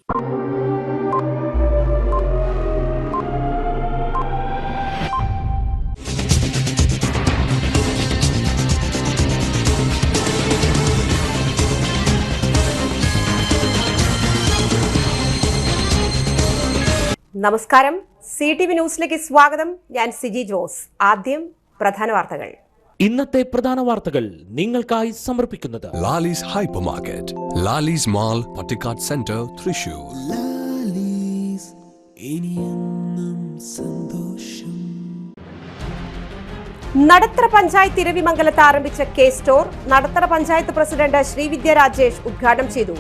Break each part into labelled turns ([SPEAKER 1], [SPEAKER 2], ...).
[SPEAKER 1] നമസ്കാരം, CTV ന്യൂസിലേക്ക് സ്വാഗതം. ഞാൻ സിജി ജോസ്. ആദ്യം പ്രധാന വാർത്തകൾ.
[SPEAKER 2] ഇന്നത്തെ പ്രധാന വാർത്തകൾ നിങ്ങൾക്കായി സമർപ്പിക്കുന്നത്
[SPEAKER 3] Lalees hypermarket, Lalees mall, Pattikkad centre, Thrissur.
[SPEAKER 1] Nadathara panchayat ഇരവിമംഗലത്ത് ആരംഭിച്ച K store Nadathara panchayat president Srividya Rajesh ഉദ്ഘാടനം ചെയ്തു.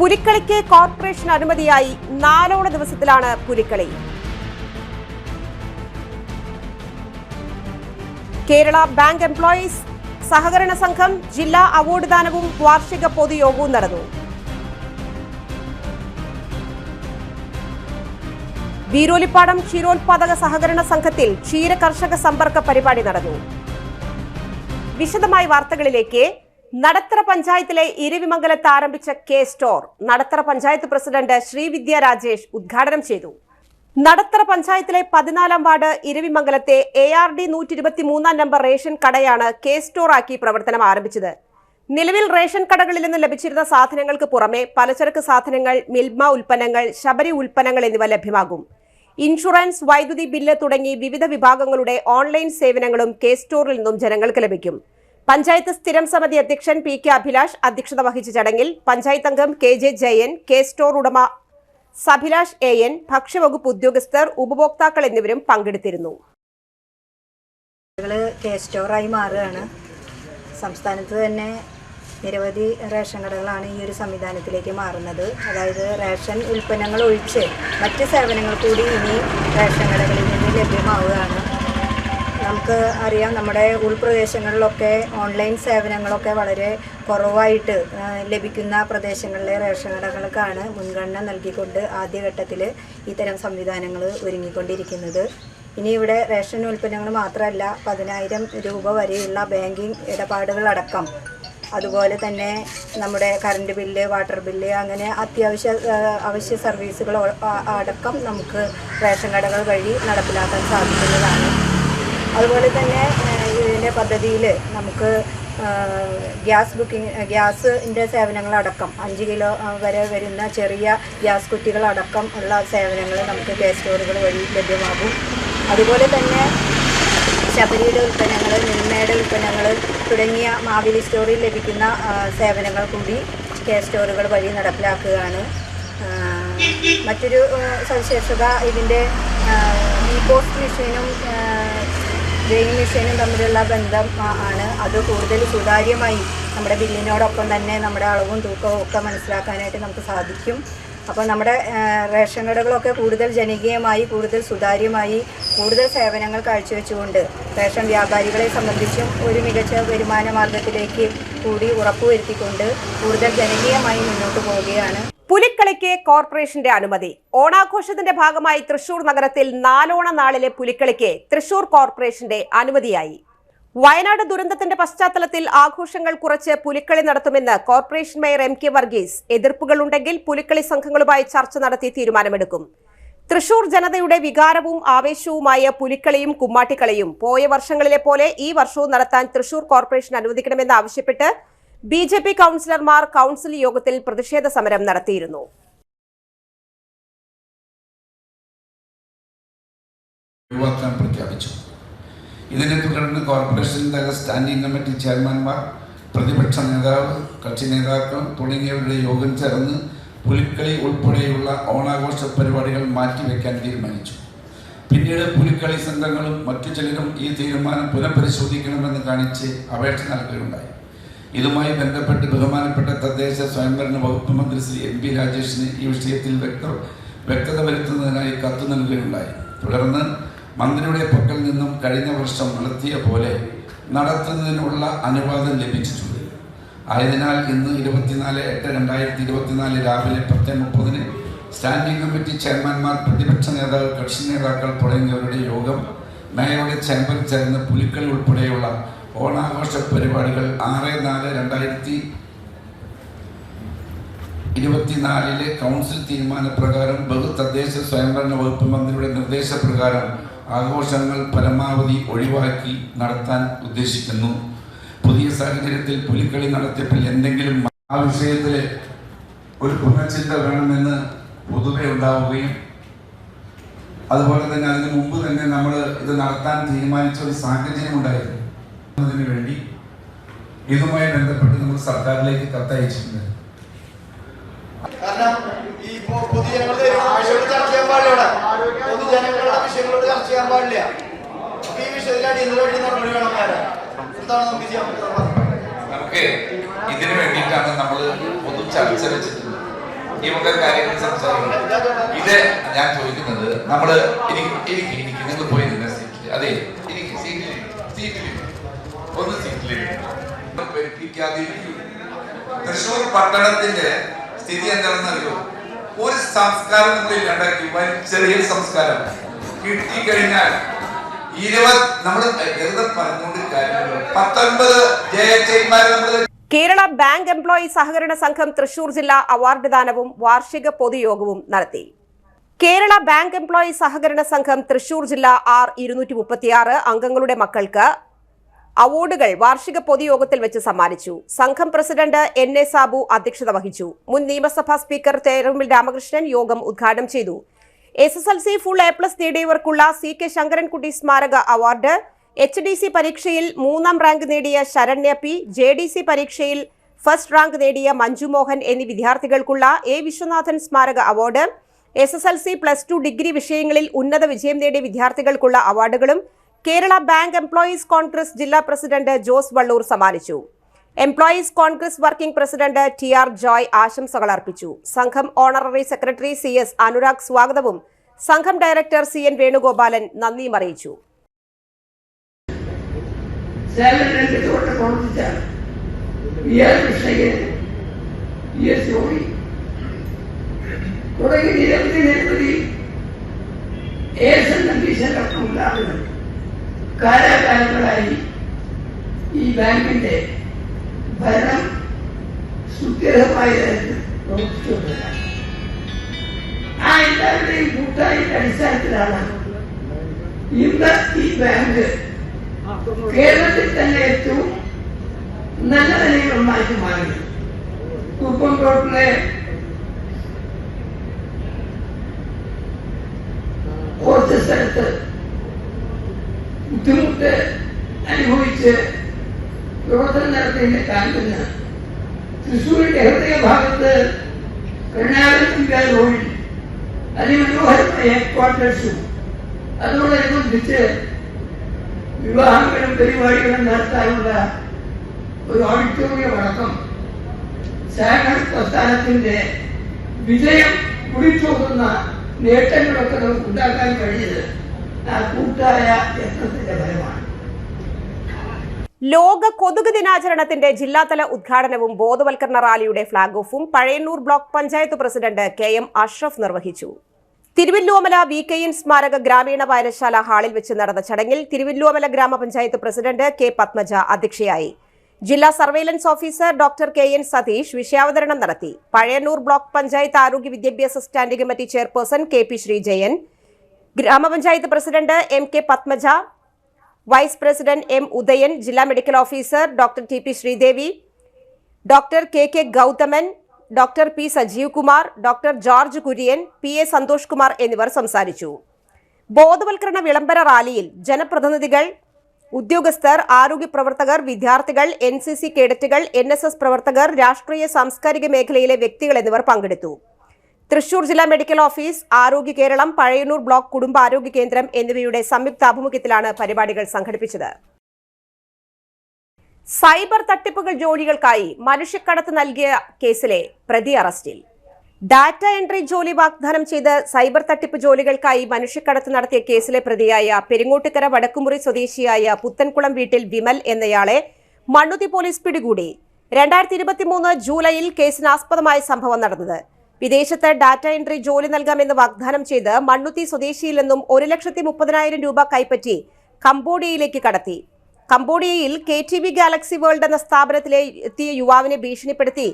[SPEAKER 1] പുലിക്കളിക്ക് കോർപ്പറേഷൻ അനുമതിയായി 4 ഓണ ദിവസത്തിലാണ് പുലിക്കളി. കേരള ബാങ്ക് എംപ്ലോയീസ് സഹകരണ സംഘം ജില്ലാ അവാർഡ് ദാനവും വാർഷിക പൊതുയോഗവും നടന്നു. വീരോലിപ്പാടം ക്ഷീരോത്പാദക സഹകരണ സംഘത്തിൽ ക്ഷീര കർഷക സമ്പർക്ക പരിപാടി നടന്നു. വിശദമായ വാർത്തകളിലേക്ക്. നടത്തറ പഞ്ചായത്തിലെ ഇരവിമംഗലത്ത് ആരംഭിച്ച K store Nadathara panchayat president Srividya Rajesh ഉദ്ഘാടനം ചെയ്തു. നടത്തറ പഞ്ചായത്തിലെ 14-ാം വാർഡ് ഇരവിമംഗലത്തെ ARD 123-ാം നമ്പർ റേഷൻ കടയാണ് കെ സ്റ്റോർ ആക്കി പ്രവർത്തനം ആരംഭിച്ചത്. നിലവിൽ റേഷൻ കടകളിൽ നിന്ന് ലഭിച്ചിരുന്ന സാധനങ്ങൾക്ക് പുറമെ പലചരക്ക് സാധനങ്ങൾ, മിൽമ ഉൽപ്പന്നങ്ങൾ, ശബരി ഉൽപ്പന്നങ്ങൾ എന്നിവ ലഭ്യമാകും. ഇൻഷുറൻസ്, വൈദ്യുതി ബില്ല് തുടങ്ങി വിവിധ വിഭാഗങ്ങളുടെ ഓൺലൈൻ സേവനങ്ങളും കെ സ്റ്റോറിൽ നിന്നും ജനങ്ങൾക്ക് ലഭിക്കും. പഞ്ചായത്ത് സ്ഥിരം സമിതി അധ്യക്ഷൻ PK അഭിലാഷ് അധ്യക്ഷത വഹിച്ച ചടങ്ങിൽ പഞ്ചായത്ത് അംഗം KJ ജയൻ, കെ സ്റ്റോർ ഉടമ സഭിലാഷ് AN, ഭക്ഷ്യവകുപ്പ് ഉദ്യോഗസ്ഥർ, ഉപഭോക്താക്കൾ എന്നിവരും പങ്കെടുത്തിരുന്നു.
[SPEAKER 4] കെ സ്റ്റോറായി മാറുകയാണ്. സംസ്ഥാനത്ത് തന്നെ നിരവധി റേഷൻ കടകളാണ് ഈ ഒരു സംവിധാനത്തിലേക്ക് മാറുന്നത്. അതായത് റേഷൻ ഉൽപ്പന്നങ്ങൾ ഒഴിച്ച് മറ്റ് സേവനങ്ങൾ കൂടി ഇനി റേഷൻ കടകളിൽ നിന്ന് ലഭ്യമാവുകയാണ്. നമുക്ക് അറിയാം, നമ്മുടെ ഉൾപ്രദേശങ്ങളിലൊക്കെ ഓൺലൈൻ സേവനങ്ങളൊക്കെ വളരെ കുറവായിട്ട് ലഭിക്കുന്ന പ്രദേശങ്ങളിലെ റേഷൻ കടകൾക്കാണ് മുൻഗണന നൽകിക്കൊണ്ട് ആദ്യഘട്ടത്തിൽ ഇത്തരം സംവിധാനങ്ങൾ ഒരുങ്ങിക്കൊണ്ടിരിക്കുന്നത്. ഇനി ഇവിടെ റേഷൻ ഉൽപ്പന്നങ്ങൾ മാത്രമല്ല, 10,000 രൂപ വരെയുള്ള ബാങ്കിങ് ഇടപാടുകളടക്കം, അതുപോലെ തന്നെ നമ്മുടെ കറണ്ട് ബില്ല്, വാട്ടർ ബില്ല്, അങ്ങനെ അവശ്യ സർവീസുകൾ അടക്കം നമുക്ക് റേഷൻ കടകൾ വഴി നടപ്പിലാക്കാൻ സാധിക്കുന്നതാണ്. അതുപോലെ തന്നെ ഇതിൻ്റെ പദ്ധതിയിൽ നമുക്ക് ഗ്യാസിൻ്റെ സേവനങ്ങളടക്കം 5 കിലോ വരെ വരുന്ന ചെറിയ ഗ്യാസ് കുറ്റികളടക്കം ഉള്ള സേവനങ്ങൾ നമുക്ക് കെ സ്റ്റോറുകൾ വഴി ലഭ്യമാകും. അതുപോലെ തന്നെ ശബരിയുടെ ഉൽപ്പന്നങ്ങൾ, മിൽമയുടെ ഉൽപ്പന്നങ്ങൾ തുടങ്ങിയ മാവേലി സ്റ്റോറിൽ ലഭിക്കുന്ന സേവനങ്ങൾ കൂടി കെ സ്റ്റോറുകൾ വഴി നടപ്പിലാക്കുകയാണ്. മറ്റൊരു സവിശേഷത ഇതിൻ്റെ പോസ്റ്റ് മെഷീനും വെയിങ് മെഷീനും തമ്മിലുള്ള ബന്ധം ആണ്. അത് കൂടുതൽ സുതാര്യമായി നമ്മുടെ ബില്ലിനോടൊപ്പം തന്നെ നമ്മുടെ അളവും തൂക്കവും ഒക്കെ മനസ്സിലാക്കാനായിട്ട് നമുക്ക് സാധിക്കും. അപ്പോൾ നമ്മുടെ റേഷൻ കടകളൊക്കെ കൂടുതൽ ജനകീയമായി, കൂടുതൽ സുതാര്യമായി, കൂടുതൽ സേവനങ്ങൾ കാഴ്ചവെച്ചുകൊണ്ട് റേഷൻ വ്യാപാരികളെ സംബന്ധിച്ചും ഒരു മികച്ച വരുമാന മാർഗത്തിലേക്ക് കൂടി ഉറപ്പുവരുത്തിക്കൊണ്ട് കൂടുതൽ ജനകീയമായി മുന്നോട്ട് പോവുകയാണ്.
[SPEAKER 1] പുലിക്കളിക്ക് കോർപ്പറേഷന്റെ അനുമതി. ഓണാഘോഷത്തിന്റെ ഭാഗമായി തൃശൂർ നഗരത്തിൽ 4 ഓണ നാളിലെ പുലിക്കളിക്ക് തൃശൂർ കോർപ്പറേഷന്റെ അനുമതിയായി. വയനാട് ദുരന്തത്തിന്റെ പശ്ചാത്തലത്തിൽ ആഘോഷങ്ങൾ കുറച്ച് പുലിക്കളി നടത്തുമെന്ന് കോർപ്പറേഷൻ മേയർ MK വർഗീസ്. എതിർപ്പുകളുണ്ടെങ്കിൽ പുലിക്കളി സംഘങ്ങളുമായി ചർച്ച നടത്തി തീരുമാനമെടുക്കും. തൃശൂർ ജനതയുടെ വികാരവും ആവേശവുമായ പുലിക്കളിയും കുമ്മാട്ടിക്കളിയും പോയ വർഷങ്ങളിലെ പോലെ ഈ വർഷവും നടത്താൻ തൃശൂർ കോർപ്പറേഷൻ അനുവദിക്കണമെന്ന് ആവശ്യപ്പെട്ട് BJP കൗൺസിലർമാർ കൗൺസിൽ യോഗത്തിൽ പ്രതിഷേധ സമരം നടത്തിയിരുന്നു.
[SPEAKER 5] പ്രഖ്യാപിച്ചു. ഇതിനെ തുടർന്ന് കോർപ്പറേഷൻ തല സ്റ്റാൻഡിംഗ് കമ്മിറ്റി ചെയർമാൻമാർ, പ്രതിപക്ഷ നേതാവ്, കക്ഷി നേതാക്കൾ തുടങ്ങിയവരുടെ യോഗം ചേർന്ന് പുലിക്കളി ഉൾപ്പെടെയുള്ള ഓണാഘോഷ പരിപാടികൾ മാറ്റിവെക്കാൻ തീരുമാനിച്ചു. പിന്നീട് പുലിക്കളി സംഘങ്ങളും മറ്റു ചിലരും ഈ തീരുമാനം പുനഃപരിശോധിക്കണമെന്ന് കാണിച്ച് അപേക്ഷ നൽകുകയുണ്ടായി. ഇതുമായി ബന്ധപ്പെട്ട് ബഹുമാനപ്പെട്ട തദ്ദേശ സ്വയംഭരണ വകുപ്പ് മന്ത്രി ശ്രീ MB രാജേഷിന് ഈ വിഷയത്തിൽ വ്യക്തത വരുത്തുന്നതിനായി കത്ത് നൽകുകയുണ്ടായി. തുടർന്ന് മന്ത്രിയുടെ പക്കൽ നിന്നും കഴിഞ്ഞ വർഷം നടത്തിയ പോലെ നടത്തുന്നതിനുള്ള അനുവാദം ലഭിച്ചിട്ടുണ്ട്. ആയതിനാൽ ഇന്ന് 24/8/2024 രാവിലെ 10:30 സ്റ്റാൻഡിംഗ് കമ്മിറ്റി ചെയർമാൻമാർ, പ്രതിപക്ഷ നേതാവ്, കക്ഷി നേതാക്കൾ തുടങ്ങിയവരുടെ യോഗം മേയറുടെ ചേംബറിൽ ചേർന്ന് പുലിക്കളി ഉൾപ്പെടെയുള്ള ഓണാഘോഷ പരിപാടികൾ 6/4/2024 കൗൺസിൽ തീരുമാനപ്രകാരം തദ്ദേശ സ്വയംഭരണ വകുപ്പ് മന്ത്രിയുടെ നിർദ്ദേശപ്രകാരം ആഘോഷങ്ങൾ പരമാവധി ഒഴിവാക്കി നടത്താൻ ഉദ്ദേശിക്കുന്നു. പുതിയ സാഹചര്യത്തിൽ പുലിക്കളി നടത്തിപ്പിൽ എന്തെങ്കിലും ആ വിഷയത്തിൽ ഒരു പുനർചിന്ത വേണമെന്ന് പൊതുവെ ഉണ്ടാവുകയും അതുപോലെ തന്നെ അതിന് മുമ്പ് തന്നെ നമ്മൾ ഇത് നടത്താൻ തീരുമാനിച്ച ഒരു സാഹചര്യം ഉണ്ടായിരുന്നു. അതിനു വേണ്ടി ഇതുമായി ബന്ധപ്പെട്ട് നമ്മൾ സർക്കാരിലേക്ക് കത്തയച്ചിട്ടുണ്ട്.
[SPEAKER 6] കാരണം ഈ പൊതുജനങ്ങളുടെ വിഷയങ്ങൾ ചർച്ച ചെയ്യാൻ പാടില്ല, പൊതുജനങ്ങളുടെ വിഷയങ്ങളോട് ചർച്ച ചെയ്യാൻ പാടില്ല. ഈ വിഷയത്തിൽ അടിയന്തരമായിട്ട് നടപടി വേണം. എന്താണ് നമുക്ക് ചെയ്യാൻ പറ്റുന്നത്?
[SPEAKER 5] നമുക്ക് ഇതിനു വേണ്ടിയിട്ടാണ് നമ്മൾ പൊതു ചർച്ച വെച്ചിട്ടുള്ളത്. ഈ വക കാര്യങ്ങൾ സംസാരിക്കുന്നത്. ഇത് ഞാൻ ചോദിക്കുന്നത് നമ്മൾ എനിക്ക് നിങ്ങൾ പോയി നിന്ന സീറ്റിൽ, അതെ എനിക്ക് സീറ്റിൽ ഒന്ന് സീറ്റിൽ തൃശ്ശൂർ പട്ടണത്തിന്റെ സ്ഥിതി എന്താണെന്ന് അറിയോ? ഒരു സംസ്കാരം നമ്മൾ ഇല്ലാണ്ടാക്കി. ചെറിയ സംസ്കാരം കിട്ടിക്കഴിഞ്ഞാൽ 20 നമ്മൾ വെറുതെ പറഞ്ഞുകൊണ്ട് കാര്യങ്ങൾ 19 ജയചൈന്മാരെ നമ്മൾ.
[SPEAKER 1] കേരള ബാങ്ക് എംപ്ലോയി സഹകരണ സംഘം തൃശൂർ ജില്ലാ അവാർഡ് ദാനവും വാർഷിക പൊതുയോഗവും നടത്തി. കേരള ബാങ്ക് എംപ്ലോയി സഹകരണ സംഘം തൃശൂർ ജില്ലാ R236 അംഗങ്ങളുടെ മക്കൾക്ക് അവാർഡുകൾ വാർഷിക പൊതുയോഗത്തിൽ വെച്ച് സമ്മാനിച്ചു. സംഘം പ്രസിഡന്റ് NA സാബു അധ്യക്ഷത വഹിച്ചു. മുൻ നിയമസഭാ സ്പീക്കർ തേരുമ്പിൽ രാമകൃഷ്ണൻ യോഗം ഉദ്ഘാടനം ചെയ്തു. SSLC full A+ നേടിയവർക്കുള്ള CK Sankarankutty സ്മാരക അവാർഡ്, HDC പരീക്ഷയിൽ 3ാം റാങ്ക് നേടിയ ശരണ്യ P, JDC പരീക്ഷയിൽ ഫസ്റ്റ് റാങ്ക് നേടിയ മഞ്ജു മോഹൻ എന്നീ വിദ്യാർത്ഥികൾക്കുള്ള A. വിശ്വനാഥൻ സ്മാരക അവാർഡ്, SSLC +2 ഡിഗ്രി വിഷയങ്ങളിൽ ഉന്നത വിജയം നേടിയ വിദ്യാർത്ഥികൾക്കുള്ള അവാർഡുകളും കേരള ബാങ്ക് എംപ്ലോയീസ് കോൺഗ്രസ് ജില്ലാ പ്രസിഡന്റ് ജോസ് വള്ളൂർ സമ്മാനിച്ചു. Employees Congress working president TR Joy ആശംസകൾ അർപ്പിച്ചു. സംഘം ഓണററി സെക്രട്ടറി CS അനുരാഗ് സ്വാഗതവും സംഘം ഡയറക്ടർ CN വേണുഗോപാലൻ നന്ദിയും അറിയിച്ചു.
[SPEAKER 7] കാലാകാലങ്ങളായി ഈ ബാങ്കിന്റെ ഭരണം സുസ്ഥിരമായ തരത്തിൽ പ്രവർത്തിച്ചുകൊണ്ടിരിക്കുകയാണ്. ആ എല്ലാവരുടെയും കൂട്ടായ്മ അടിസ്ഥാനത്തിലാണ് ഇന്ന് ഈ ബാങ്ക് കേരളത്തിൽ തന്നെ ഏറ്റവും നല്ല നിലയിലൊന്നായിട്ട് മാറി. കുപ്പംകോട്ടിലെ കുറച്ച് സ്ഥലത്ത് ബുദ്ധിമുട്ട് അനുഭവിച്ച് പ്രവർത്തനം നടത്തിയതിന്റെ കാലത്തിന് തൃശ്ശൂരിന്റെ ഹൃദയഭാഗത്ത് കരുണാകരൻ റോഡിൽ അതിമനോഹരമായ ക്വാർട്ടേഴ്സും അതോടനുബന്ധിച്ച് വിവാഹങ്ങളും പരിപാടികളും നടത്താനുള്ള ഒരു ഓഡിറ്റോറിയം അടക്കം സഹകരണ പ്രസ്ഥാനത്തിന്റെ വിജയം കുറിച്ചോക്കുന്ന നേട്ടങ്ങളൊക്കെ നമുക്ക് ഉണ്ടാക്കാൻ കഴിഞ്ഞത് ആ കൂട്ടായ യത്നത്തിന്റെ ഫലമാണ്.
[SPEAKER 1] ലോക കൊതുക് ദിനാചരണത്തിന്റെ ജില്ലാതല ഉദ്ഘാടനവും ബോധവൽക്കരണ റാലിയുടെ ഫ്ളാഗ് ഓഫും Pazhayannur block panchayat president KM Ashraf നിർവഹിച്ചു. തിരുവല്ലോമല VKN സ്മാരക ഗ്രാമീണ വായനശാല ഹാളിൽ വെച്ച് നടന്ന ചടങ്ങിൽ തിരുവല്ലോമല ഗ്രാമപഞ്ചായത്ത് പ്രസിഡന്റ് K പത്മജ അധ്യക്ഷയായി. ജില്ലാ surveillance officer doctor KN Satheesh വിഷയാവതരണം നടത്തി. പഴയന്നൂർ ബ്ലോക്ക് പഞ്ചായത്ത് ആരോഗ്യ വിദ്യാഭ്യാസ standing committee chairperson KP Sreejayan, ഗ്രാമപഞ്ചായത്ത് president MK Padmaja, vice president M Udayan, ജില്ലാ medical officer doctor TP Sreedevi, doctor KK Gauthaman, doctor P Sajeev Kumar, doctor George Kurian, PA Santhosh Kumar എന്നിവർ സംസാരിച്ചു. ബോധവൽക്കരണ വിളംബര റാലിയിൽ ജനപ്രതിനിധികൾ, ഉദ്യോഗസ്ഥർ, ആരോഗ്യ പ്രവർത്തകർ, വിദ്യാർത്ഥികൾ, NCC കേഡറ്റുകൾ, NSS പ്രവർത്തകർ, രാഷ്ട്രീയ സാംസ്കാരിക മേഖലയിലെ വ്യക്തികൾ എന്നിവർ പങ്കെടുത്തു. തൃശൂർ ജില്ലാ മെഡിക്കൽ ഓഫീസ്, ആരോഗ്യ കേരളം, പഴയന്നൂർ ബ്ലോക്ക് കുടുംബാരോഗ്യ കേന്ദ്രം എന്നിവയുടെ സംയുക്താഭിമുഖ്യത്തിലാണ് പരിപാടികൾ സംഘടിപ്പിച്ചത്. സൈബർ തട്ടിപ്പുകൾ ജോലികൾക്കായി മനുഷ്യക്കടത്ത് നൽകിയ കേസിലെ പ്രതി അറസ്റ്റിൽ. ഡാറ്റ എൻട്രി ജോലി വാഗ്ദാനം ചെയ്ത് സൈബർ തട്ടിപ്പ് ജോലികൾക്കായി മനുഷ്യക്കടത്ത് നടത്തിയ കേസിലെ പ്രതിയായ പെരിങ്ങോട്ടുകര വടക്കുമുറി സ്വദേശിയായ പുത്തൻകുളം വീട്ടിൽ വിമൽ എന്നയാളെ മണ്ണുത്തി പോലീസ് പിടികൂടി. 2023 ജൂലൈയിൽ കേസിനാസ്പദമായ സംഭവം നടന്നത്. വിദേശത്ത് ഡാറ്റ എൻട്രി ജോലി നൽകാമെന്ന് വാഗ്ദാനം ചെയ്ത് മണ്ണുത്തി സ്വദേശിയിൽ നിന്നും 1,30,000 രൂപ കൈപ്പറ്റി കംബോഡിയയിലേക്ക് കടത്തി. കംബോഡിയയിൽ KTV ഗാലക്സി വേൾഡ് എന്ന സ്ഥാപനത്തിലെ എത്തിയ യുവാവിനെ ഭീഷണിപ്പെടുത്തി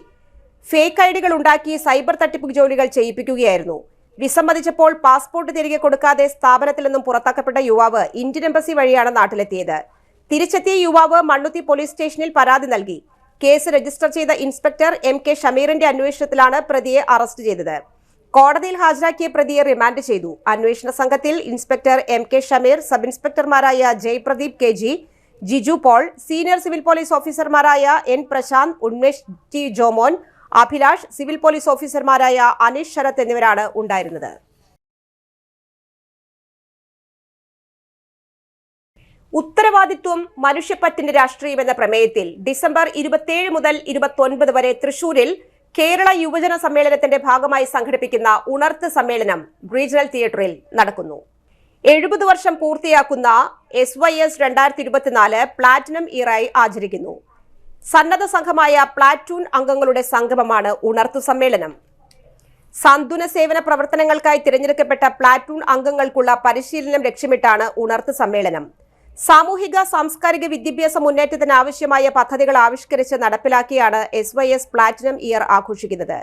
[SPEAKER 1] ഫേക്ക് ഐഡികൾ ഉണ്ടാക്കി സൈബർ തട്ടിപ്പ് ജോലികൾ ചെയ്യിപ്പിക്കുകയായിരുന്നു. വിസമ്മതിച്ചപ്പോൾ പാസ്പോർട്ട് തിരികെ കൊടുക്കാതെ സ്ഥാപനത്തിൽ നിന്നും പുറത്താക്കപ്പെട്ട യുവാവ് ഇന്ത്യൻ എംബസി വഴിയാണ് നാട്ടിലെത്തിയത്. തിരിച്ചെത്തിയ യുവാവ് മണ്ണുത്തി പോലീസ് സ്റ്റേഷനിൽ പരാതി നൽകി. കേസ് രജിസ്റ്റർ ചെയ്ത ഇൻസ്പെക്ടർ MK ഷമീറിന്റെ അന്വേഷണത്തിലാണ് പ്രതിയെ അറസ്റ്റ് ചെയ്തത്. കോടതിയിൽ ഹാജരാക്കിയ പ്രതിയെ റിമാൻഡ് ചെയ്തു. അന്വേഷണ സംഘത്തിൽ ഇൻസ്പെക്ടർ MK ഷമീർ, സബ് ഇൻസ്പെക്ടർമാരായ Jaipradeep KG, Jiju Paul, senior civil police ഓഫീസർമാരായ N Prasanth, Unmesh T Jomon, Abhilash, civil police ഓഫീസർമാരായ അനീഷ് ശരത് എന്നിവരാണ് ഉണ്ടായിരുന്നത്. ഉത്തരവാദിത്വം മനുഷ്യപ്പറ്റിന്റെ രാഷ്ട്രീയം എന്ന പ്രമേയത്തിൽ ഡിസംബർ 27 മുതൽ 29 വരെ തൃശൂരിൽ കേരള യുവജന സമ്മേളനത്തിന്റെ ഭാഗമായി സംഘടിപ്പിക്കുന്ന ഉണർത്ത് സമ്മേളനം റീജിയണൽ തിയേറ്ററിൽ നടക്കുന്നു. 70 വർഷം പൂർത്തിയാക്കുന്ന SYS 2024 പ്ലാറ്റിനം ഇയറായി ആചരിക്കുന്നു. സന്നദ്ധ സംഘമായ പ്ലാറ്റൂൺ അംഗങ്ങളുടെ സംഗമമാണ് ഉണർത്തു സമ്മേളനം. സാന്ത്വന സേവന പ്രവർത്തനങ്ങൾക്കായി തിരഞ്ഞെടുക്കപ്പെട്ട പ്ലാറ്റൂൺ അംഗങ്ങൾക്കുള്ള പരിശീലനം ലക്ഷ്യമിട്ടാണ് ഉണർത്ത് സമ്മേളനം. സാമൂഹിക സാംസ്കാരിക വിദ്യാഭ്യാസ മുന്നേറ്റത്തിന് ആവശ്യമായ പദ്ധതികൾ ആവിഷ്കരിച്ച് നടപ്പിലാക്കിയാണ് SYS പ്ലാറ്റിനം ഇയർ ആഘോഷിക്കുന്നത്.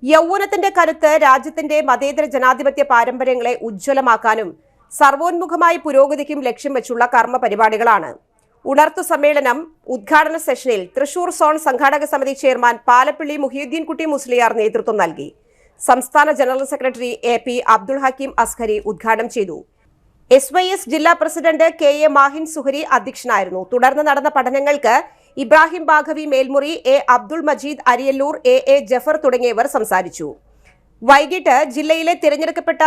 [SPEAKER 1] യൗവനത്തിന്റെ കരുത്ത് രാജ്യത്തിന്റെ മതേതര ജനാധിപത്യ പാരമ്പര്യങ്ങളെ ഉജ്ജ്വലമാക്കാനും സർവോന്മുഖമായ പുരോഗതിക്കും ലക്ഷ്യം വെച്ചുള്ള കർമ്മ പരിപാടികളാണ്. ഉണർത്തു സമ്മേളനം ഉദ്ഘാടന സെഷനിൽ തൃശൂർ സോൺ സംഘാടക സമിതി ചെയർമാൻ പാലപ്പിള്ളി മുഹിയുദ്ദീൻ കുട്ടി മുസ്ലിയാർ നേതൃത്വം നൽകി. സംസ്ഥാന general secretary AP Abdul Hakeem Azhari ഉദ്ഘാടനം ചെയ്തു. SYS ജില്ലാ പ്രസിഡന്റ് KA മാഹിൻ സുഹരി അധ്യക്ഷനായിരുന്നു. തുടർന്ന് നടന്ന പഠനങ്ങൾക്ക് ഇബ്രാഹിം ബാഘവി മേൽമുറി, A അബ്ദുൾ മജീദ് അരിയല്ലൂർ, AA ജഫർ തുടങ്ങിയവർ സംസാരിച്ചു. വൈകിട്ട് ജില്ലയിലെ തിരഞ്ഞെടുക്കപ്പെട്ട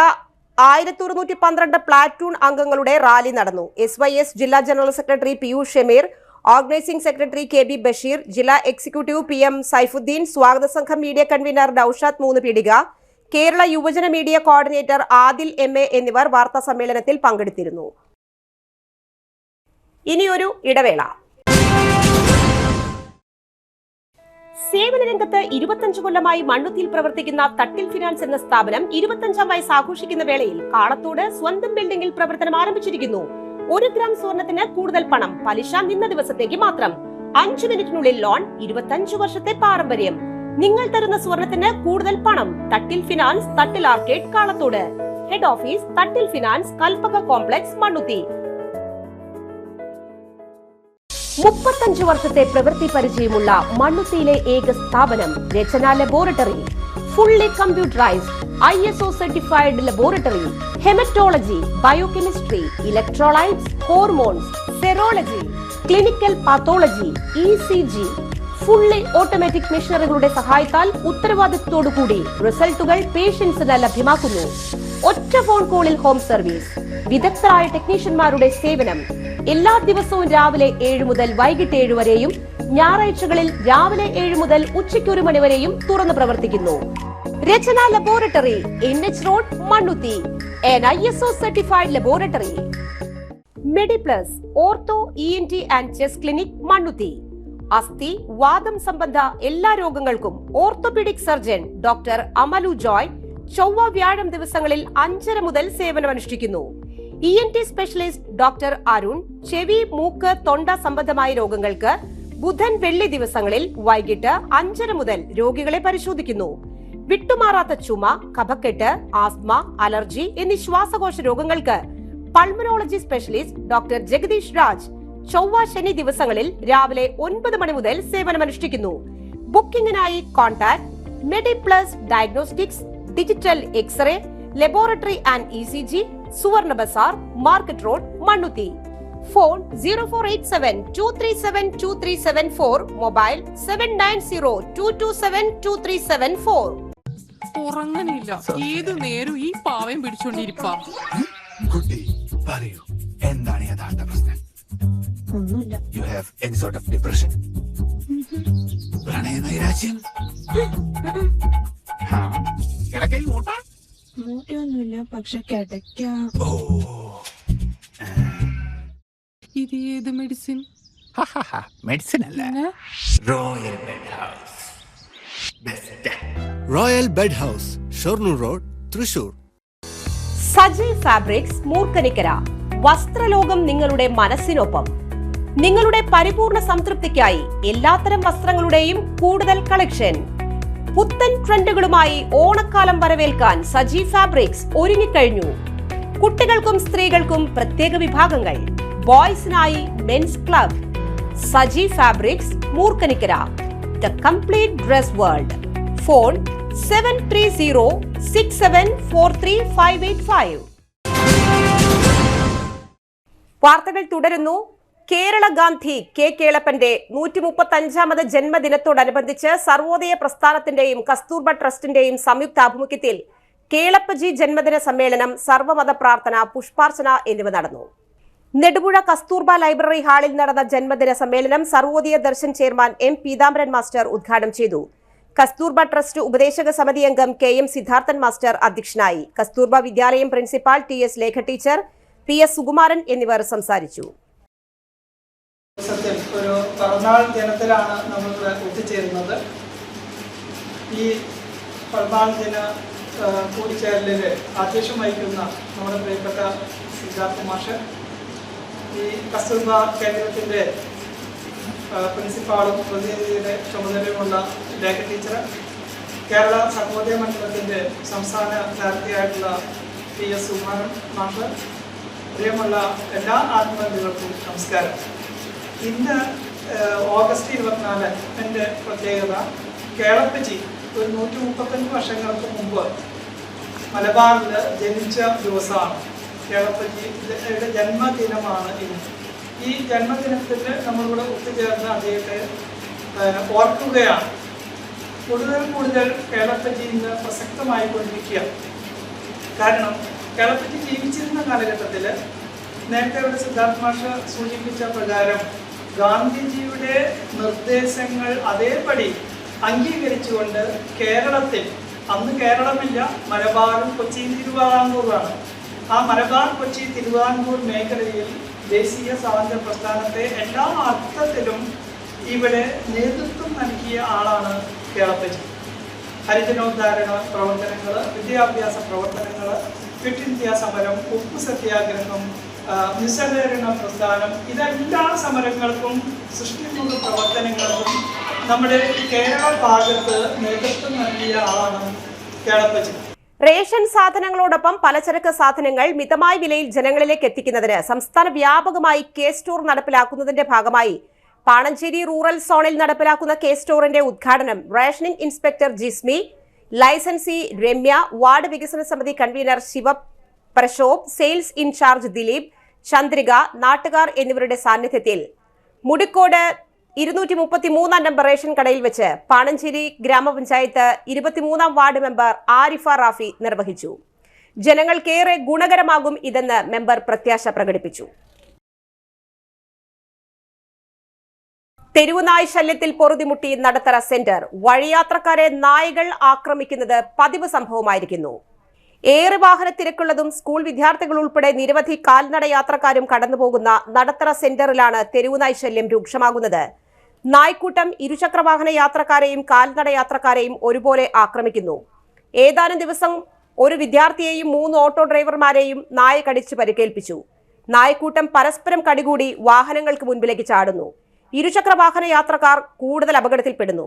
[SPEAKER 1] 1112 പ്ലാറ്റൂൺ അംഗങ്ങളുടെ റാലി നടന്നു. SYS ജില്ലാ general secretary PU Shameer, organising secretary KB Basheer, ജില്ലാ എക്സിക്യൂട്ടീവ് PM സൈഫുദ്ദീൻ, സ്വാഗത സംഘം മീഡിയ കൺവീനർ നൌഷാദ് 3 പീടിക, കേരള യുവജന മീഡിയ കോർഡിനേറ്റർ ആദിൽ MA എന്നിവർ വാർത്താ സമ്മേളനത്തിൽ പങ്കെടുത്തിരുന്നു. ഇനിയൊരു ഇടവേള. സേവന രംഗത്ത് 25 കൊല്ലമായി മണ്ണുത്തിയിൽ പ്രവർത്തിക്കുന്ന തട്ടിൽ ഫിനാൻസ് എന്ന സ്ഥാപനം 25ാം വയസ്സ് ആഘോഷിക്കുന്ന വേളയിൽ കാളത്തോട് സ്വന്തം ബിൽഡിംഗിൽ പ്രവർത്തനം ആരംഭിച്ചിരിക്കുന്നു. 1 ഗ്രാം സ്വർണത്തിന് കൂടുതൽ പണം, പലിശ നിന്ന ദിവസത്തേക്ക് മാത്രം, 5 മിനിറ്റിനുള്ളിൽ ലോൺ, 25 വർഷത്തെ പാരമ്പര്യം. നിങ്ങൾ തരുന്ന സ്വർണത്തിന് കൂടുതൽ പണം. Thattil finance, Thattil arcade, Kalathode. Head office Thattil finance, Kalpaka complex, Mannuthy. 35 വർഷത്തെ പ്രവൃത്തി പരിചയമുള്ള മണ്ണുത്തിയിലെ ഏക സ്ഥാപനം Rachana laboratory. Fully computerised, ISO certified laboratory. Haematology, biochemistry, electrolytes, hormones, serology, clinical pathology, ECG. Fully automatic മെഷീനറികളുടെ സഹായത്താൽ ഉത്തരവാദിത്വത്തോടുകൂടി റിസൾട്ടുകൾ പേഷ്യൻസിന് ലഭ്യമാക്കുന്നു. ഒറ്റ ഫോൺ കോളിൽ ഹോം സർവീസ്. വിദഗ്ധരായ ടെക്നീഷ്യന്മാരുടെ സേവനം. എല്ലാ ദിവസവും രാവിലെ 7 മുതൽ വൈകിട്ട് 7 വരെയും ഞായറാഴ്ചകളിൽ രാവിലെ 7 മുതൽ ഉച്ചയ്ക്ക് 1 മണി വരെയും തുറന്നു പ്രവർത്തിക്കുന്നു. Rachana laboratory, NH road, Mannuthy. ISO certified laboratory. Mediplus ortho ENT and chest clinic, Mannuthy. അസ്ഥി, വാദം സംബന്ധ എല്ലാ രോഗങ്ങൾക്കും orthopaedic surgeon doctor Amalu Joy ചൊവ്വ വ്യാഴം ദിവസങ്ങളിൽ 5:30 മുതൽ സേവനമനുഷ്ഠിക്കുന്നു. ENT സ്പെഷ്യലിസ്റ്റ് ഡോക്ടർ അരുൺ ചെവി, മൂക്ക്, തൊണ്ട സംബന്ധമായ രോഗങ്ങൾക്ക് ബുധൻ, വെള്ളി ദിവസങ്ങളിൽ വൈകിട്ട് 5:30 മുതൽ രോഗികളെ പരിശോധിക്കുന്നു. വിട്ടുമാറാത്ത ചുമ, കഫക്കെട്ട്, ആസ്മ, അലർജി എന്നീ ശ്വാസകോശ രോഗങ്ങൾക്ക് pulmonology specialist doctor Jagadeesh Raj ചൊവ്വ, ശനി ദിവസങ്ങളിൽ രാവിലെ 9 മണി മുതൽ സേവനമനുഷ്ഠിക്കുന്നു. ബുക്കിംഗിനായി contact Mediplus diagnostics, digital X-ray, laboratory and ECG, Suvarna Bazaar, market road, Mannuthy. Phone 0487-237-2374, mobile 790227-2374.
[SPEAKER 8] ഉറങ്ങണില്ല, ഏതു നേരം ഈ പാവം പിടിച്ചോണ്ടിരിപ്പാ.
[SPEAKER 9] കുട്ടി പറയൂ, എന്താണ് യഥാർത്ഥ പ്രശ്നം?
[SPEAKER 4] ഒന്നുമില്ല.
[SPEAKER 9] You have any sort of depression? പ്രണയനൈരാശ്യം? കിടക്കയിൽ മൂട്ട?
[SPEAKER 4] മൂട്ടയൊന്നുമില്ല, പക്ഷെ കിടക്കാം.
[SPEAKER 8] ഇത് ഏത് മെഡിസിൻ?
[SPEAKER 9] മെഡിസിൻ അല്ല, Royal Bed House. Best Royal Bed House, Shoranur road, Thrissur.
[SPEAKER 1] Sajay Fabrics, Moorkanikkara. വസ്ത്രലോകം നിങ്ങളുടെ മനസ്സിനൊപ്പം. നിങ്ങളുടെ പരിപൂർണ സംതൃപ്തിക്കായി എല്ലാത്തരം വസ്ത്രങ്ങളുടെയും കൂടുതൽ കളക്ഷൻ. പുത്തൻ ട്രെൻഡുകളുമായി ഓണക്കാലം വരവേൽക്കാൻ സജി ഫാബ്രിക്സ് ഒരുങ്ങിക്കഴിഞ്ഞു. കുട്ടികൾക്കും സ്ത്രീകൾക്കും പ്രത്യേക വിഭാഗങ്ങൾ. ബോയ്സിനായി men's club. Saji Fabrics, Moorkanikkara. The complete dress world. Phone 7306743585. വാർത്തകൾ തുടരുന്നു. കേരള ഗാന്ധി കെ കേളപ്പന്റെ 135ാമത് ജന്മദിനത്തോടനുബന്ധിച്ച് സർവോദയ പ്രസ്ഥാനത്തിന്റെയും കസ്തൂർബ ട്രസ്റ്റിന്റെയും സംയുക്താഭിമുഖ്യത്തിൽ കേളപ്പജി ജന്മദിന സമ്മേളനം, സർവമത പ്രാർത്ഥന, പുഷ്പാർച്ചന എന്നിവ നടന്നു. നെടുപുഴ കസ്തൂർബ ലൈബ്രറി ഹാളിൽ നടന്ന ജന്മദിന സമ്മേളനം Sarvodaya Darshan chairman M Peethambaran master ഉദ്ഘാടനം ചെയ്തു. കസ്തൂർബ ട്രസ്റ്റ് ഉപദേശക സമിതി അംഗം KM സിദ്ധാർത്ഥൻ മാസ്റ്റർ അധ്യക്ഷനായി. കസ്തൂർബ വിദ്യാലയം principal TS Lekha teacher, PS Sukumaran എന്നിവർ സംസാരിച്ചു.
[SPEAKER 10] ഒരു പിറന്നാൾ ദിനത്തിലാണ് നമ്മൾ ഒത്തുചേരുന്നത്. ഈ പിറന്നാൾ ദിന കൂടിച്ചേരലിൽ അധ്യക്ഷം വഹിക്കുന്ന നമ്മുടെ പ്രിയപ്പെട്ട സിദ്ധാർത്ഥ മാഷ്, ഈ കസ്തൂർബ കേന്ദ്രത്തിൻ്റെ പ്രിൻസിപ്പാളും പ്രതിനിധിയുടെ ചുമതലയുമുള്ള ലേഖ ടീച്ചർ, കേരള സർവോദയ മണ്ഡലത്തിൻ്റെ സംസ്ഥാന ഡയറക്ടറായിട്ടുള്ള PS സുകുമാരൻ മാഷ്, പ്രിയമുള്ള എല്ലാ ആത്മബന്ധുക്കൾക്കും നമസ്കാരം. ഇന്ന് ഓഗസ്റ്റ് 24 എൻ്റെ പ്രത്യേകത, കേളപ്പജി ഒരു 135 വർഷങ്ങൾക്ക് മുമ്പ് മലബാറിൽ ജനിച്ച ദിവസമാണ്. കേളപ്പജിയുടെ ജന്മദിനമാണ് ഇന്ന്. ഈ ജന്മദിനത്തിൽ നമ്മളിവിടെ ഒത്തുചേർന്ന് അദ്ദേഹത്തെ ഓർക്കുകയാണ്. കൂടുതൽ കേളപ്പജി ഇന്ന് പ്രസക്തമായിക്കൊണ്ടിരിക്കുക. കാരണം കേളപ്പജി ജീവിച്ചിരുന്ന കാലഘട്ടത്തിൽ നേരത്തെ ഇവിടെ സിദ്ധാർത്ഥ മാഷ് സൂചിപ്പിച്ച പ്രകാരം ഗാന്ധിജിയുടെ നിർദ്ദേശങ്ങൾ അതേപടി അംഗീകരിച്ചുകൊണ്ട് കേരളത്തിൽ, അന്ന് കേരളമില്ല, മലബാറും കൊച്ചിയും തിരുവിതാംകൂറുമാണ്. ആ മലബാർ, കൊച്ചി, തിരുവിതാംകൂർ മേഖലയിൽ ദേശീയ സ്വാതന്ത്ര്യ പ്രസ്ഥാനത്തെ എല്ലാ അർത്ഥത്തിലും ഇവിടെ നേതൃത്വം നൽകിയ ആളാണ് കേളപ്പജി. ഹരിജനോദ്ധാരണ പ്രവർത്തനങ്ങൾ, വിദ്യാഭ്യാസ പ്രവർത്തനങ്ങൾ, ക്വിറ്റ് ഇന്ത്യ സമരം, ഉപ്പു സത്യാഗ്രഹം, നിസ്സഹകരണ പ്രസ്ഥാനം, ഇതെല്ലാ സമരങ്ങൾക്കും സൃഷ്ടിമുഖ പ്രവർത്തനങ്ങൾക്കും നമ്മുടെ കേരള ഭാഗത്ത് നേതൃത്വം നൽകിയ ആളാണ് കേളപ്പജി.
[SPEAKER 1] റേഷൻ സാധനങ്ങളോടൊപ്പം പലചരക്ക് സാധനങ്ങൾ മിതമായ വിലയിൽ ജനങ്ങളിലേക്ക് എത്തിക്കുന്നതിന് സംസ്ഥാന വ്യാപകമായി കെ സ്റ്റോർ നടപ്പിലാക്കുന്നതിന്റെ ഭാഗമായി പാണഞ്ചേരി റൂറൽ സോണിൽ നടപ്പിലാക്കുന്ന കെ സ്റ്റോറിന്റെ ഉദ്ഘാടനം rationing inspector Jismi, licensee Ramya, ward വികസന സമിതി convener Sivaprashobh, sales incharge Dileep, Chandrika, നാട്ടുകാർ എന്നിവരുടെ സാന്നിധ്യത്തിൽ മുടിക്കോട് 233 നമ്പർ റേഷൻ കടയിൽ വെച്ച് പാണഞ്ചേരി ഗ്രാമപഞ്ചായത്ത് 23 വാർഡ് മെമ്പർ ആരിഫ റാഫി നിർവഹിച്ചു. ജനങ്ങൾക്കേറെ ഗുണകരമാകും ഇതെന്ന് മെമ്പർ പ്രത്യാശ പ്രകടിപ്പിച്ചു. തെരുവുനായ് ശല്യത്തിൽ പൊറുതിമുട്ടി നടത്തറ സെന്റർ. വഴിയാത്രക്കാരെ നായകൾ ആക്രമിക്കുന്നത് പതിവ് സംഭവമായിരിക്കുന്നു. ഏറെ വാഹന തിരക്കുള്ളതും സ്കൂൾ വിദ്യാർത്ഥികൾ ഉൾപ്പെടെ നിരവധി കാൽനട യാത്രക്കാരും കടന്നുപോകുന്ന നടത്തറ സെന്ററിലാണ് തെരുവുനായ് ശല്യം രൂക്ഷമാകുന്നത്. നായ്ക്കൂട്ടം ഇരുചക്രവാഹന യാത്രക്കാരെയും കാൽനട യാത്രക്കാരെയും ഒരുപോലെ ആക്രമിക്കുന്നു. ഏതാനും ദിവസം ഒരു വിദ്യാർത്ഥിയെയും 3 ഓട്ടോ ഡ്രൈവർമാരെയും നായ കടിച്ച് പരിക്കേൽപ്പിച്ചു. നായ്ക്കൂട്ടം പരസ്പരം കടികൂടി വാഹനങ്ങൾക്ക് മുൻപിലേക്ക് ചാടുന്നു. ഇരുചക്രവാഹന യാത്രക്കാർ കൂടുതൽ അപകടത്തിൽപ്പെടുന്നു.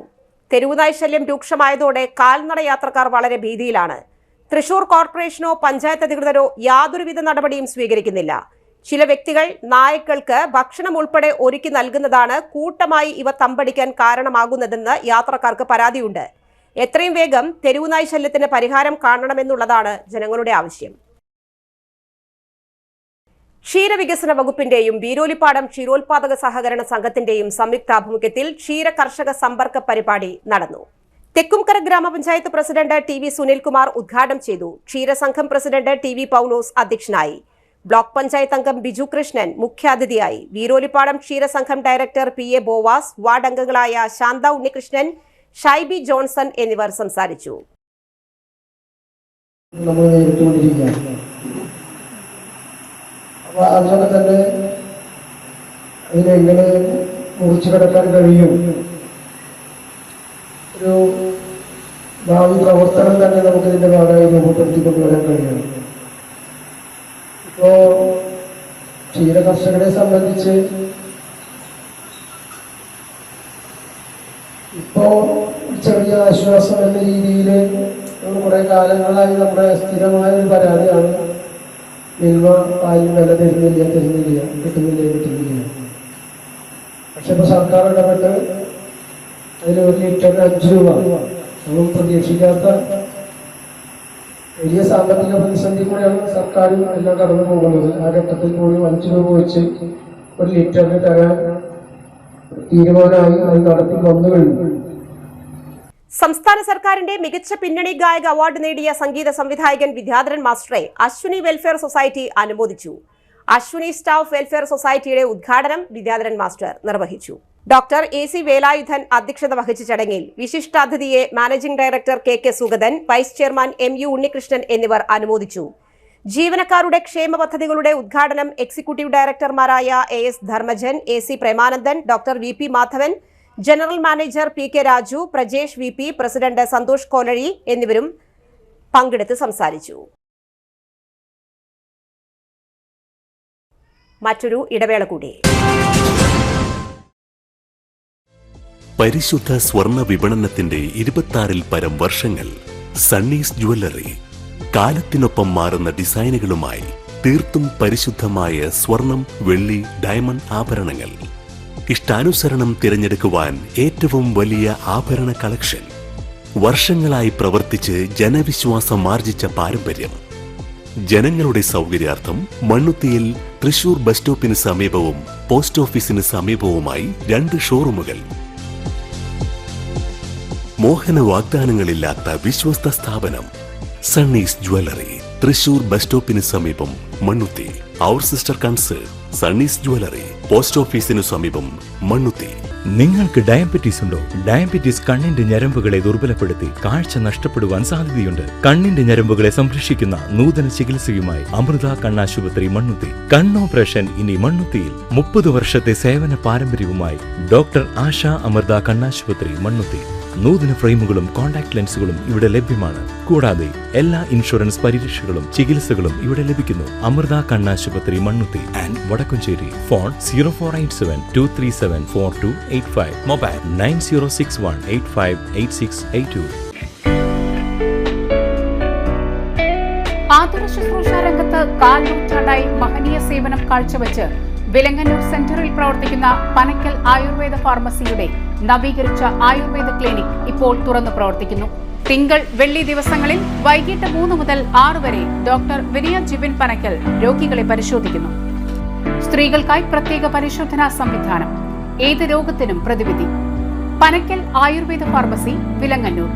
[SPEAKER 1] തെരുവുനായ് ശല്യം രൂക്ഷമായതോടെ കാൽനട യാത്രക്കാർ വളരെ ഭീതിയിലാണ്. തൃശൂർ കോർപ്പറേഷനോ പഞ്ചായത്ത് അധികൃതരോ യാതൊരുവിധ നടപടിയും സ്വീകരിക്കുന്നില്ല. ചില വ്യക്തികൾ നായ്ക്കൾക്ക് ഭക്ഷണം ഉൾപ്പെടെ ഒരുക്കി നൽകുന്നതാണ് കൂട്ടമായി ഇവ തമ്പടിക്കാൻ കാരണമാകുന്നതെന്ന് യാത്രക്കാർക്ക് പരാതിയുണ്ട്. എത്രയും വേഗം തെരുവുനായ് ശല്യത്തിന് പരിഹാരം കാണണമെന്നുള്ളതാണ് ജനങ്ങളുടെ ആവശ്യം. ക്ഷീരവികസന വകുപ്പിന്റെയും വീരോലിപ്പാടം ക്ഷീരോത്പാദക സഹകരണ സംഘത്തിന്റെയും സംയുക്താഭിമുഖ്യത്തിൽ ക്ഷീര കർഷക സമ്പർക്ക പരിപാടി നടന്നു. തെക്കുംകര ഗ്രാമപഞ്ചായത്ത് പ്രസിഡന്റ് TV സുനിൽകുമാർ ഉദ്ഘാടനം ചെയ്തു. ക്ഷീരസംഘം പ്രസിഡന്റ് TV പൗലോസ് അധ്യക്ഷനായി. ബ്ലോക്ക് പഞ്ചായത്ത് അംഗം ബിജു കൃഷ്ണൻ മുഖ്യാതിഥിയായി. Veerolippadam ക്ഷീരസംഘം director PA Boaz, ward അംഗങ്ങളായ ശാന്ത ഉണ്ണികൃഷ്ണൻ, ഷൈബി ജോൺസൺ എന്നിവർ സംസാരിച്ചു.
[SPEAKER 7] അതിനൊക്കെ തന്നെ അതിനെങ്ങനെ മുറിച്ചു കിടക്കാൻ കഴിയും, ഒരു ഭാവി പ്രവർത്തനം തന്നെ നമുക്കിതിൻ്റെ ഭാഗമായി രൂപപ്പെടുത്തിക്കൊണ്ടുവരാൻ കഴിയണം. ഇപ്പോൾ ക്ഷീര കർഷകരെ സംബന്ധിച്ച് വിശ്വാസം എന്ന രീതിയിൽ കുറേ കാലങ്ങളായി നമ്മുടെ സ്ഥിരമായ ഒരു പരാതിയാണ് മിൽമ പാലിന് വില കിട്ടുന്നില്ല. പക്ഷെ ഇപ്പോൾ സർക്കാർ ഇടപെട്ട് അതിൽ ഒരു ലിറ്ററിന് 5 രൂപ, നമ്മൾ പ്രതീക്ഷിക്കാത്ത വലിയ സാമ്പത്തിക പ്രതിസന്ധി കൂടെയാണ് സർക്കാരും എല്ലാം കടന്നു പോകുന്നത്. ആ ഘട്ടത്തിൽ പോലും 5 രൂപ വെച്ച് ഒരു ലിറ്ററിന് തരാൻ തീരുമാനമായി. അത് നടത്തി വന്നു കഴിഞ്ഞു.
[SPEAKER 1] സംസ്ഥാന സർക്കാരിന്റെ മികച്ച പിന്നണി ഗായക അവാർഡ് നേടിയ സംഗീത സംവിധായകൻ വിദ്യാധരൻ മാസ്റ്ററെ അശ്വിനി വെൽഫെയർ സൊസൈറ്റി അനുമോദിച്ചു. അശ്വിനി സ്റ്റാഫ് വെൽഫെയർ സൊസൈറ്റിയുടെ ഉദ്ഘാടനം വിദ്യാധരൻ മാസ്റ്റർ നിർവഹിച്ചു. ഡോക്ടർ AC വേലായുധൻ അധ്യക്ഷത വഹിച്ച ചടങ്ങിൽ വിശിഷ്ടാതിഥിയെ managing director KK Sugathan, vice chairman MU Unnikrishnan എന്നിവർ അനുമോദിച്ചു. ജീവനക്കാരുടെ ക്ഷേമ പദ്ധതികളുടെ ഉദ്ഘാടനം എക്സിക്യൂട്ടീവ് ഡയറക്ടർമാരായ AS Dharmajan, AC Premanandan, doctor VP Madhavan, general manager PK Raju, Prajesh VP, president Santhosh Kolazhy എന്നിവരും പങ്കെടുത്ത് സംസാരിച്ചു. മറ്റൊരു ഇടവേള കൂടി.
[SPEAKER 11] പരിശുദ്ധ സ്വർണ്ണ വിപണനത്തിന്റെ 26-ൽ പരം വർഷങ്ങൾ. സണ്ണീസ് ജ്വല്ലറി കാലത്തിനൊപ്പം മാറുന്ന ഡിസൈനുകളുമായി തീർത്തും പരിശുദ്ധമായ സ്വർണം, വെള്ളി, ഡയമണ്ട് ആഭരണങ്ങൾ. ഇഷ്ടാനുസരണം തിരഞ്ഞെടുക്കുവാൻ ഏറ്റവും വലിയ ആഭരണ കളക്ഷൻ. വർഷങ്ങളായി പ്രവർത്തിച്ച് ജനവിശ്വാസം ആർജിച്ച പാരമ്പര്യം. ജനങ്ങളുടെ സൗകര്യാർത്ഥം മണ്ണുത്തിയിൽ തൃശൂർ ബസ് സ്റ്റോപ്പിന് സമീപവും പോസ്റ്റ് ഓഫീസിന് സമീപവുമായി 2 ഷോറൂമുകൾ. മോഹന വാഗ്ദാനങ്ങളില്ലാത്ത വിശ്വസ്ത സ്ഥാപനം സണ്ണീസ് ജ്വല്ലറി, തൃശൂർ ബസ് സ്റ്റോപ്പിന് സമീപം മണ്ണുത്തി. അവർ സിസ്റ്റർ കൺസേൺ സണ്ണീസ് ജ്വല്ലറി, പോസ്റ്റ് ഓഫീസിനു സമീപം മണ്ണുത്തി.
[SPEAKER 12] നിങ്ങൾക്ക് ഡയബറ്റീസ് ഉണ്ടോ? ഡയബറ്റീസ് കണ്ണിന്റെ ഞരമ്പുകളെ ദുർബലപ്പെടുത്തി കാഴ്ച നഷ്ടപ്പെടുവാൻ സാധ്യതയുണ്ട്. കണ്ണിന്റെ ഞരമ്പുകളെ സംരക്ഷിക്കുന്ന നൂതന ചികിത്സയുമായി അമൃത കണ്ണാശുപത്രി മണ്ണുത്തി. കണ്ണോപ്പറേഷൻ ഇനി മണ്ണുത്തിയിൽ. 30 വർഷത്തെ സേവന പാരമ്പര്യവുമായി ഡോക്ടർ ആശ അമൃത കണ്ണാശുപത്രി മണ്ണുത്തി. നൂതന ഫ്രെയിമുകളും കോൺടാക്ട് ലെൻസുകളും ഇവിടെ ലഭ്യമാണ്. കൂടാതെ എല്ലാ ഇൻഷുറൻസ് പരിരക്ഷകളും ചികിത്സകളും ഇവിടെ ലഭിക്കുന്നു. അമൃത കണ്ണാശുപത്രി Mannuthy and Vadakkumchery. Phone 0487237485. Mobile 9061858682.
[SPEAKER 13] ആതുര ശുശ്രൂഷ രംഗത്ത് 4 നൂറ്റാണ്ടായി മഹനീയ സേവനം കാഴ്ചവെച്ച് വിലങ്ങന്നൂർ സെന്ററിൽ പ്രവർത്തിക്കുന്ന പനക്കൽ ആയുർവേദ ഫാർമസിയുടെ നവീകരിച്ച ആയുർവേദ ക്ലിനിക് ഇപ്പോൾ തുറന്നു പ്രവർത്തിക്കുന്നു. തിങ്കൾ, വെള്ളി ദിവസങ്ങളിൽ വൈകിട്ട് 3 മുതൽ 6 വരെ ഡോക്ടർ വിനയ ജിബിൻ പനക്കൽ രോഗികളെ പരിശോധിക്കുന്നു. സ്ത്രീകൾക്കായി പ്രത്യേക പരിശോധനാ സംവിധാനം. ഏത് രോഗത്തിനും പ്രതിവിധി. Panakkal Ayurveda pharmacy, Vilangannur.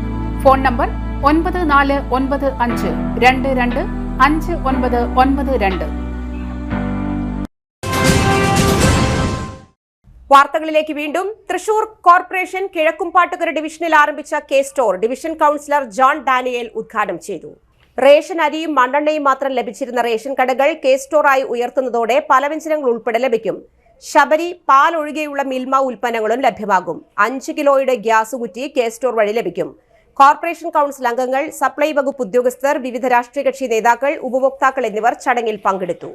[SPEAKER 13] Phone number 9495225992.
[SPEAKER 1] വാർത്തകളിലേക്ക് വീണ്ടും. തൃശൂർ കോർപ്പറേഷൻ കിഴക്കുംപാട്ടുകര ഡിവിഷനിൽ ആരംഭിച്ച K store division councillor John Daniel ഉദ്ഘാടനം ചെയ്തു. റേഷൻ അരിയും മണ്ണെണ്ണയും മാത്രം ലഭിച്ചിരുന്ന റേഷൻ കടകൾ കെ സ്റ്റോറായി ഉയർത്തുന്നതോടെ പലവ്യഞ്ജനങ്ങൾ ഉൾപ്പെടെ ലഭിക്കും. ശബരി, പാൽ ഒഴികെയുള്ള മിൽമ ഉൽപ്പന്നങ്ങളും ലഭ്യമാകും. 5 കിലോയുടെ ഗ്യാസ് കുറ്റി കെ സ്റ്റോർ വഴി ലഭിക്കും. കോർപ്പറേഷൻ കൌൺസിൽ അംഗങ്ങൾ, സപ്ലൈ വകുപ്പ് ഉദ്യോഗസ്ഥർ, വിവിധ രാഷ്ട്രീയ കക്ഷി നേതാക്കൾ, ഉപഭോക്താക്കൾ എന്നിവർ ചടങ്ങിൽ പങ്കെടുത്തു.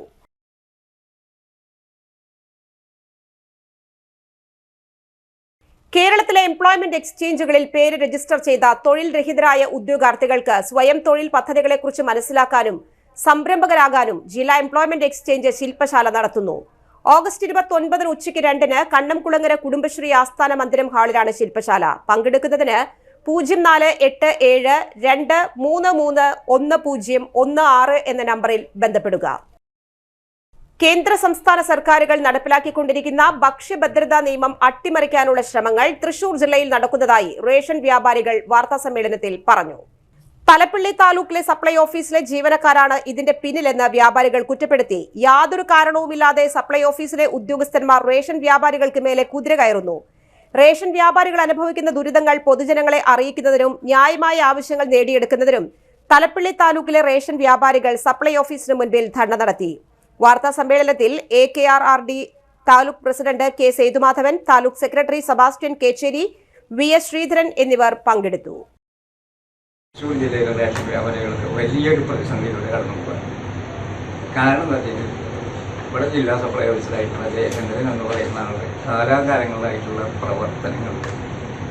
[SPEAKER 1] കേരളത്തിലെ എംപ്ലോയ്മെന്റ് എക്സ്ചേഞ്ചുകളിൽ പേര് രജിസ്റ്റർ ചെയ്ത തൊഴിൽ രഹിതരായ ഉദ്യോഗാർത്ഥികൾക്ക് സ്വയം തൊഴിൽ പദ്ധതികളെക്കുറിച്ച് മനസ്സിലാക്കാനും സംരംഭകരാകാനും ജില്ലാ എംപ്ലോയ്മെന്റ് എക്സ്ചേഞ്ച് ശില്പശാല നടത്തുന്നു. ഓഗസ്റ്റ് 29 ഉച്ചയ്ക്ക് 2 കണ്ണംകുളങ്ങര കുടുംബശ്രീ ആസ്ഥാന മന്ദിരം ഹാളിലാണ് ശില്പശാല. പങ്കെടുക്കുന്നതിന് 048723311016 എന്ന നമ്പറിൽ ബന്ധപ്പെടുക. കേന്ദ്ര സംസ്ഥാന സർക്കാരുകൾ നടപ്പിലാക്കിക്കൊണ്ടിരിക്കുന്ന ഭക്ഷ്യഭദ്രതാ നിയമം അട്ടിമറിക്കാനുള്ള ശ്രമങ്ങൾ തൃശൂർ ജില്ലയിൽ നടക്കുന്നതായി റേഷൻ വ്യാപാരികൾ വാർത്താസമ്മേളനത്തിൽ പറഞ്ഞു. തലപ്പള്ളി താലൂക്കിലെ സപ്ലൈ ഓഫീസിലെ ജീവനക്കാരാണ് ഇതിന്റെ പിന്നിലെന്ന് വ്യാപാരികൾ കുറ്റപ്പെടുത്തി. യാതൊരു കാരണവുമില്ലാതെ സപ്ലൈ ഓഫീസിലെ ഉദ്യോഗസ്ഥന്മാർ റേഷൻ വ്യാപാരികൾക്ക് മേലെ കുതിര കയറുന്നു. റേഷൻ വ്യാപാരികൾ അനുഭവിക്കുന്ന ദുരിതങ്ങൾ പൊതുജനങ്ങളെ അറിയിക്കുന്നതിനും ന്യായമായ ആവശ്യങ്ങൾ നേടിയെടുക്കുന്നതിനും തലപ്പള്ളി താലൂക്കിലെ റേഷൻ വ്യാപാരികൾ സപ്ലൈ ഓഫീസിന് മുൻപിൽ ധർണ നടത്തി. വാർത്താ സമ്മേളനത്തിൽ AKRRD taluk president K. Sethumadhavan, taluk secretary Sebastian Kechery, VS Sreedharan എന്നിവർ പങ്കെടുത്തു.
[SPEAKER 14] തൃശ്ശൂർ ജില്ലയിലെ റേഷൻ വ്യാപാരികൾക്ക് വലിയൊരു പ്രതിസന്ധിയിലൂടെ കടന്നു പോകാൻ കാരണം എന്താ വെച്ചാൽ ഇവിടെ ജില്ലാ സപ്ലൈ ഓഫീസറായിട്ടുള്ള ജയചന്ദ്രൻ എന്ന് പറയുന്ന ആളുടെ കാലാകാലങ്ങളായിട്ടുള്ള പ്രവർത്തനങ്ങൾ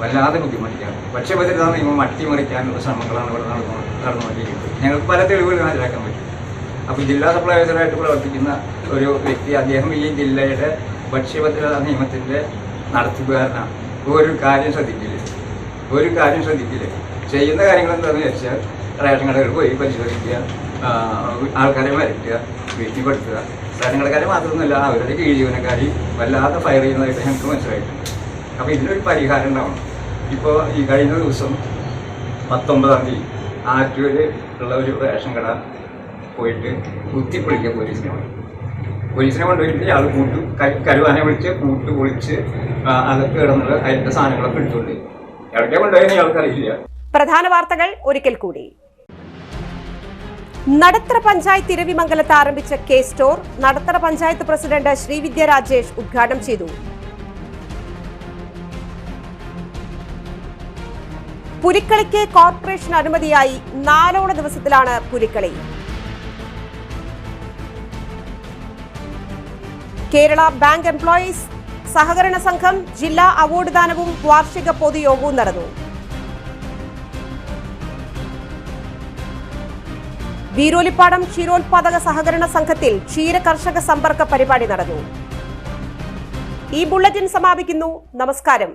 [SPEAKER 14] വല്ലാതെ ബുദ്ധിമുട്ടിക്കുകയാണ്. ഭക്ഷ്യഭദ്രതാ നിയമം അട്ടിമറിക്കാനുള്ള ശ്രമങ്ങളാണ് ഇവിടെ നടന്നുകൊണ്ടിരിക്കുന്നത്. ഞങ്ങൾക്ക് പല തെളിവുകൾ ഹാജരാക്കാൻ പറ്റും. അപ്പോൾ ജില്ലാ സപ്ലൈവൈസറായിട്ട് പ്രവർത്തിക്കുന്ന ഒരു വ്യക്തി, അദ്ദേഹം ഈ ജില്ലയുടെ ഭക്ഷ്യഭദ്രതാ നിയമത്തിൻ്റെ നടത്തിപ്പുകാരനാണ്. ഒരു കാര്യം ശ്രദ്ധിക്കില്ല. ചെയ്യുന്ന കാര്യങ്ങൾ എന്താണെന്ന് വെച്ചാൽ റേഷൻ കടകളിൽ പോയി പരിശോധിക്കുക, ആൾക്കാരെ വരട്ടുക, ഭീഷണിപ്പെടുത്തുക. റേഷൻ കടക്കാരെ മാത്രമൊന്നുമല്ല, അവരുടെ കീഴ് ജീവനക്കാരി വല്ലാതെ ഫയർ ചെയ്യുന്നതായിട്ട് ഞങ്ങൾക്ക് മനസ്സിലായിട്ടുണ്ട്. അപ്പോൾ ഇതിനൊരു പരിഹാരം ഉണ്ടാവണം. ഇപ്പോൾ ഈ കഴിഞ്ഞ ദിവസം 19-ാം തീയതി ആറ്റൂര് ഉള്ള ഒരു റേഷൻ കട പോയിട്ട് കുത്തിപ്പൊളിക്കുക പോലീസിനെ കൊണ്ടുപോയിട്ട് ഇയാൾ കരുവാനെ വിളിച്ച് കൂട്ട് പൊളിച്ച് അതൊക്കെ കിടന്നത് അതിൻ്റെ സാധനങ്ങളൊക്കെ എടുത്തുകൊണ്ട് ഇടയ്ക്ക് കൊണ്ടുപോയെന്ന് ഇയാൾക്കറിയില്ല.
[SPEAKER 1] പ്രധാന വാർത്തകൾ ഒരിക്കൽ കൂടി. നടത്തറ പഞ്ചായത്ത് ഇരവിമംഗലത്ത് ആരംഭിച്ച K store Nadathara panchayat president Srividya Rajesh ഉദ്ഘാടനം ചെയ്തു. പുലിക്കളിക്ക് കോർപ്പറേഷൻ അനുമതിയായി 4 ദിവസത്തിലാണ് പുലിക്കളി. കേരള ബാങ്ക് എംപ്ലോയീസ് സഹകരണ സംഘം ജില്ലാ അവാർഡ് ദാനവും വാർഷിക പൊതുയോഗവും നടന്നു. വീരോലിപ്പാടം ക്ഷീരോത്പാദക സഹകരണ സംഘത്തിൽ ക്ഷീര കർഷക സമ്പർക്ക പരിപാടി നടന്നു. ഈ ബുള്ളറ്റിൻ സമാപിക്കുന്നു. നമസ്കാരം.